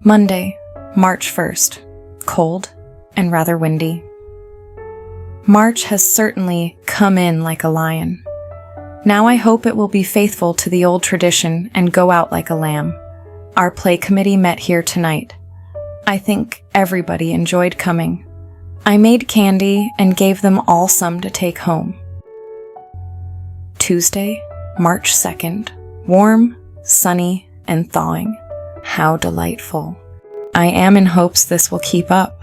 Monday, March 1st. Cold and rather windy. March has certainly come in like a lion. Now I hope it will be faithful to the old tradition and go out like a lamb. Our play committee met here tonight. I think everybody enjoyed coming. I made candy and gave them all some to take home. Tuesday, March 2nd. Warm, sunny, and thawing. How delightful. I am in hopes this will keep up.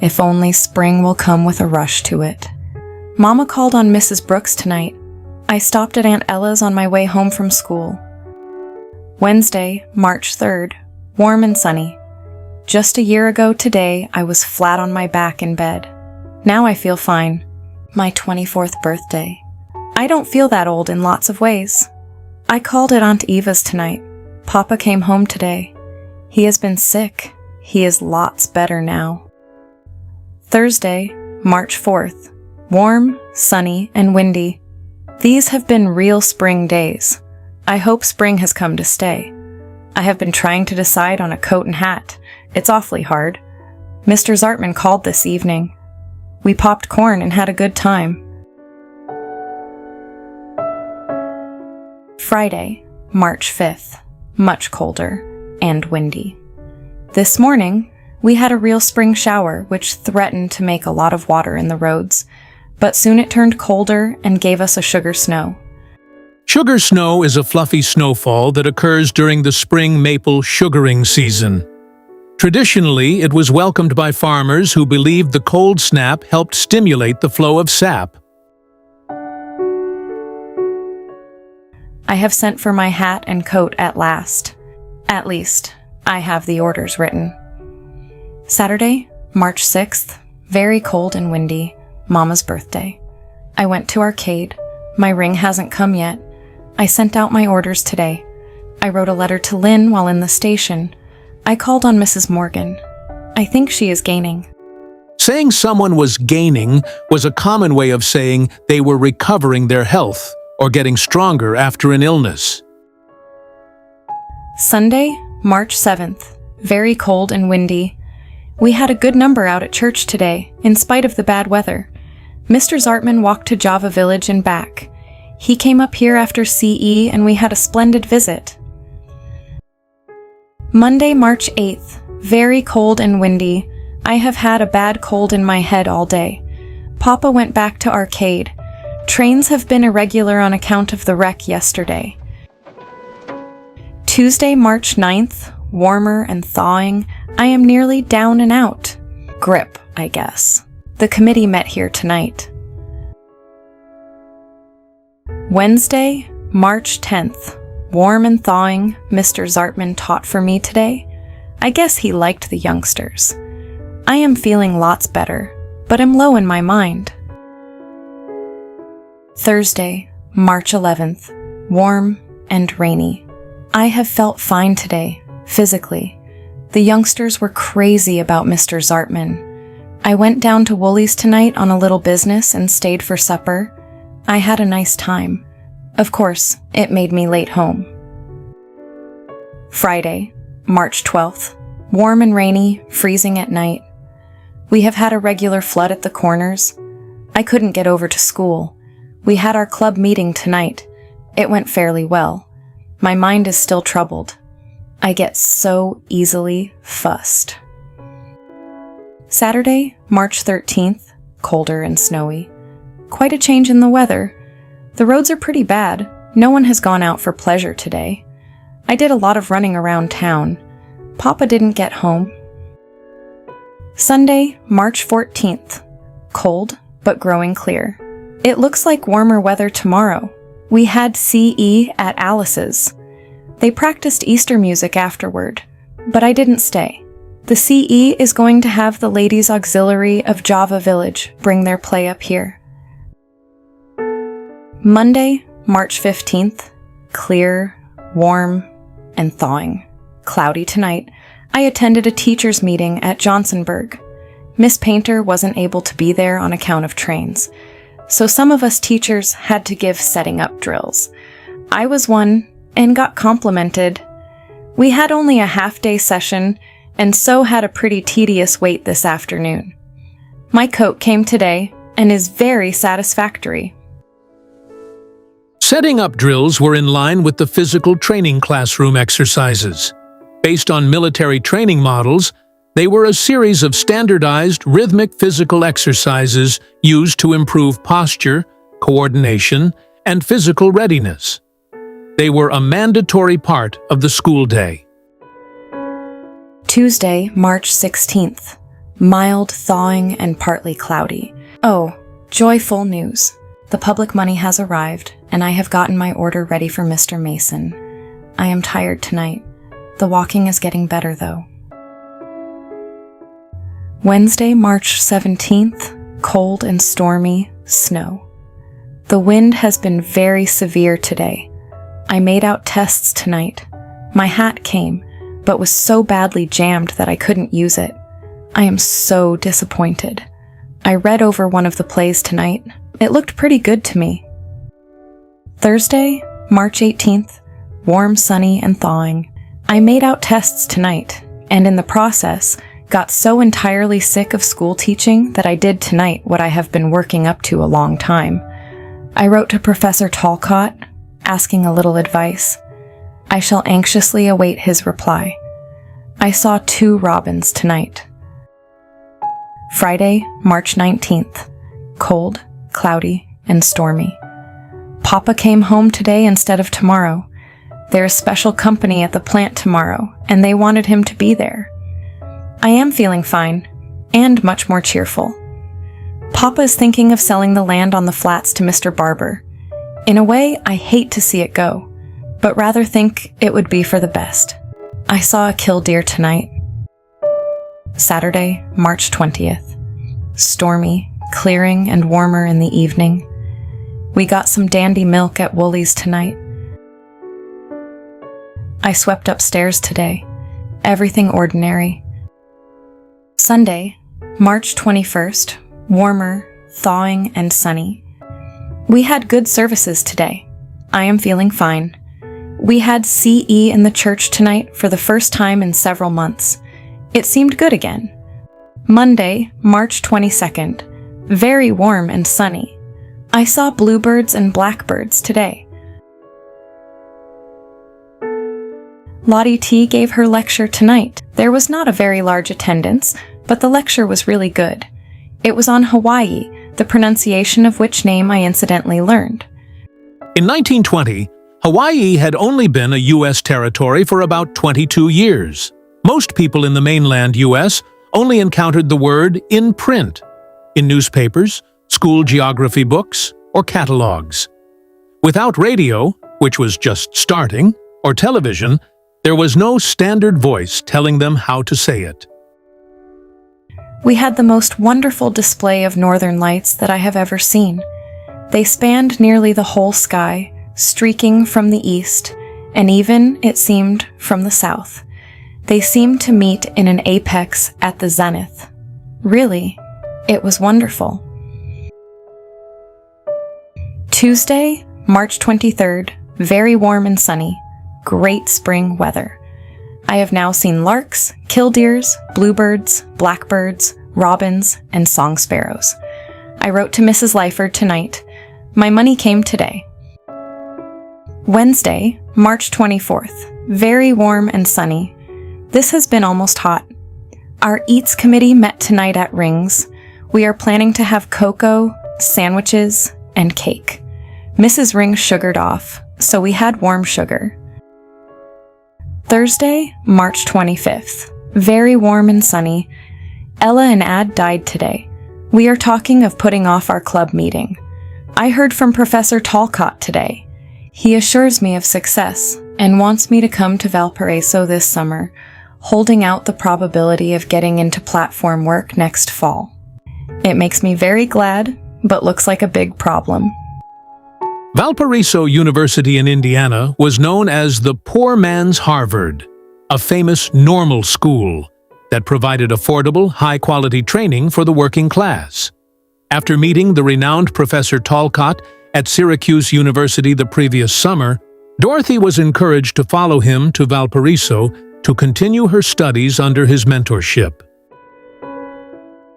If only spring will come with a rush to it. Mama called on Mrs. Brooks tonight. I stopped at Aunt Ella's on my way home from school. Wednesday, March 3rd. Warm and sunny. Just a year ago today, I was flat on my back in bed. Now I feel fine. My 24th birthday. I don't feel that old in lots of ways. I called at Aunt Eva's tonight. Papa came home today. He has been sick. He is lots better now. Thursday, March 4th. Warm, sunny, and windy. These have been real spring days. I hope spring has come to stay. I have been trying to decide on a coat and hat. It's awfully hard. Mr. Zartman called this evening. We popped corn and had a good time. Friday, March 5th. Much colder and windy. This morning, we had a real spring shower which threatened to make a lot of water in the roads, but soon it turned colder and gave us a sugar snow. Sugar snow is a fluffy snowfall that occurs during the spring maple sugaring season. Traditionally, it was welcomed by farmers who believed the cold snap helped stimulate the flow of sap. I have sent for my hat and coat at last. At least, I have the orders written. Saturday, March 6th. Very cold and windy. Mama's birthday. I went to arcade. My ring hasn't come yet. I sent out my orders today. I wrote a letter to Lynn while in the station. I called on Mrs. Morgan. I think she is gaining. Saying someone was gaining was a common way of saying they were recovering their health or getting stronger after an illness. Sunday, March 7th. Very cold and windy. We had a good number out at church today, in spite of the bad weather. Mr. Zartman walked to Java Village and back. He came up here after CE and we had a splendid visit. Monday, March 8th. Very cold and windy. I have had a bad cold in my head all day. Papa went back to arcade. Trains have been irregular on account of the wreck yesterday. Tuesday, March 9th. Warmer and thawing. I am nearly down and out. Grip, I guess. The committee met here tonight. Wednesday, March 10th. Warm and thawing. Mr. Zartman taught for me today. I guess he liked the youngsters. I am feeling lots better, but am low in my mind. Thursday, March 11th. Warm and rainy. I have felt fine today, physically. The youngsters were crazy about Mr. Zartman. I went down to Woolies tonight on a little business and stayed for supper. I had a nice time. Of course, it made me late home. Friday, March 12th. Warm and rainy, freezing at night. We have had a regular flood at the corners. I couldn't get over to school. We had our club meeting tonight. It went fairly well. My mind is still troubled. I get so easily fussed. Saturday, March 13th. Colder and snowy. Quite a change in the weather. The roads are pretty bad. No one has gone out for pleasure today. I did a lot of running around town. Papa didn't get home. Sunday, March 14th. Cold, but growing clear. It looks like warmer weather tomorrow. We had CE at Alice's. They practiced Easter music afterward, but I didn't stay. The CE is going to have the Ladies Auxiliary of Java Village bring their play up here. Monday, March 15th. Clear, warm, and thawing. Cloudy tonight. I attended a teachers' meeting at Johnsonburg. Miss Painter wasn't able to be there on account of trains, so some of us teachers had to give setting up drills. I was one and got complimented. We had only a half-day session, and so had a pretty tedious wait this afternoon. My coat came today and is very satisfactory. Setting up drills were in line with the physical training classroom exercises. Based on military training models, they were a series of standardized rhythmic physical exercises used to improve posture, coordination, and physical readiness. They were a mandatory part of the school day. Tuesday, March 16th. Mild thawing and partly cloudy. Oh, joyful news. The public money has arrived, and I have gotten my order ready for Mr. Mason. I am tired tonight. The walking is getting better, though. Wednesday, March 17th. Cold and stormy, snow. The wind has been very severe today. I made out tests tonight. My hat came, but was so badly jammed that I couldn't use it. I am so disappointed. I read over one of the plays tonight. It looked pretty good to me. Thursday, March 18th. Warm, sunny, and thawing. I made out tests tonight, and in the process, got so entirely sick of school teaching that I did tonight what I have been working up to a long time. I wrote to Professor Tallcott, asking a little advice. I shall anxiously await his reply. I saw 2 robins tonight. Friday, March 19th. Cold, cloudy, and stormy. Papa came home today instead of tomorrow. There is special company at the plant tomorrow, and they wanted him to be there. I am feeling fine, and much more cheerful. Papa is thinking of selling the land on the flats to Mr. Barber. In a way, I hate to see it go, but rather think it would be for the best. I saw a killdeer tonight. Saturday, March 20th. Stormy, clearing, and warmer in the evening. We got some dandy milk at Woolies tonight. I swept upstairs today. Everything ordinary. Sunday, March 21st. Warmer, thawing, and sunny. We had good services today. I am feeling fine. We had CE in the church tonight for the first time in several months. It seemed good again. Monday, March 22nd. Very warm and sunny. I saw bluebirds and blackbirds today. Lottie T gave her lecture tonight. There was not a very large attendance, but the lecture was really good. It was on Hawaii, the pronunciation of which name I incidentally learned. In 1920, Hawaii had only been a U.S. territory for about 22 years. Most people in the mainland U.S. only encountered the word in print, in newspapers, school geography books, or catalogs. Without radio, which was just starting, or television, there was no standard voice telling them how to say it. We had the most wonderful display of northern lights that I have ever seen. They spanned nearly the whole sky, streaking from the east, and even, it seemed, from the south. They seemed to meet in an apex at the zenith. Really, it was wonderful. Tuesday, March 23rd, very warm and sunny. Great spring weather. I have now seen larks, killdeers, bluebirds, blackbirds, robins, and song sparrows. I wrote to Mrs. Lyford tonight. My money came today. Wednesday, March 24th. Very warm and sunny. This has been almost hot. Our Eats Committee met tonight at Rings. We are planning to have cocoa, sandwiches, and cake. Mrs. Ring sugared off, so we had warm sugar. Thursday, March 25th. Very warm and sunny. Ella and Ad died today. We are talking of putting off our club meeting. I heard from Professor Tallcott today. He assures me of success and wants me to come to Valparaiso this summer, holding out the probability of getting into platform work next fall. It makes me very glad, but looks like a big problem. Valparaiso University in Indiana was known as the poor man's Harvard, a famous normal school that provided affordable, high-quality training for the working class. After meeting the renowned Professor Tallcott at Syracuse University the previous summer, Dorothy was encouraged to follow him to Valparaiso to continue her studies under his mentorship.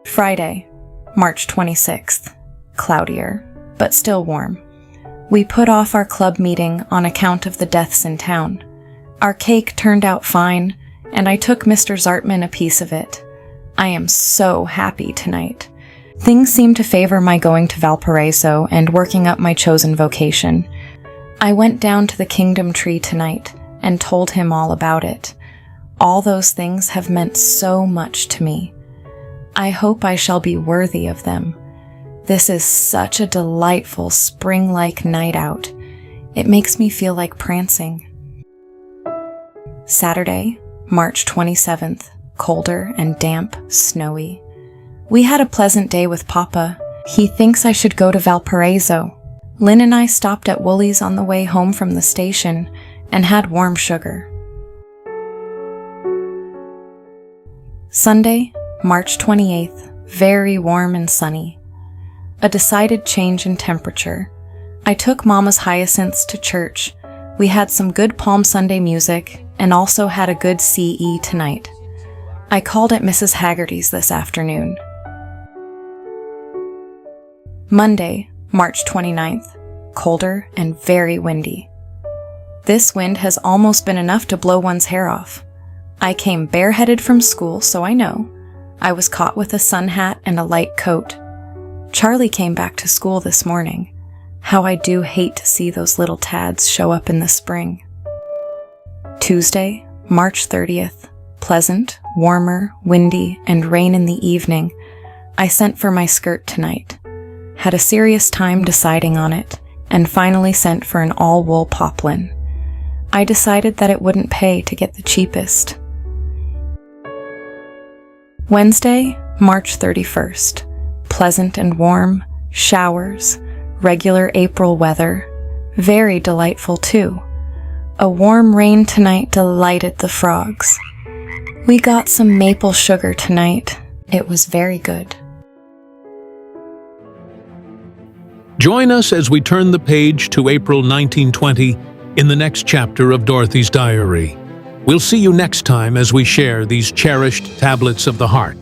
Friday, March 26th. Cloudier, but still warm. We put off our club meeting on account of the deaths in town. Our cake turned out fine, and I took Mr. Zartman a piece of it. I am so happy tonight. Things seem to favor my going to Valparaiso and working up my chosen vocation. I went down to the Kingdom Tree tonight and told him all about it. All those things have meant so much to me. I hope I shall be worthy of them. This is such a delightful spring-like night out. It makes me feel like prancing. Saturday, March 27th. Colder and damp, snowy. We had a pleasant day with Papa. He thinks I should go to Valparaiso. Lynn and I stopped at Woolies on the way home from the station and had warm sugar. Sunday, March 28th. Very warm and sunny. A decided change in temperature. I took Mama's hyacinths to church. We had some good Palm Sunday music and also had a good CE tonight. I called at Mrs. Haggerty's this afternoon. Monday, March 29th. Colder and very windy. This wind has almost been enough to blow one's hair off. I came bareheaded from school, so I know. I was caught with a sun hat and a light coat. Charlie came back to school this morning. How I do hate to see those little tads show up in the spring. Tuesday, March 30th. Pleasant, warmer, windy, and rain in the evening. I sent for my skirt tonight. Had a serious time deciding on it, and finally sent for an all-wool poplin. I decided that it wouldn't pay to get the cheapest. Wednesday, March 31st. Pleasant and warm, showers, regular April weather. Very delightful too. A warm rain tonight delighted the frogs. We got some maple sugar tonight. It was very good. Join us as we turn the page to April 1920 in the next chapter of Dorothy's diary. We'll see you next time as we share these cherished tablets of the heart.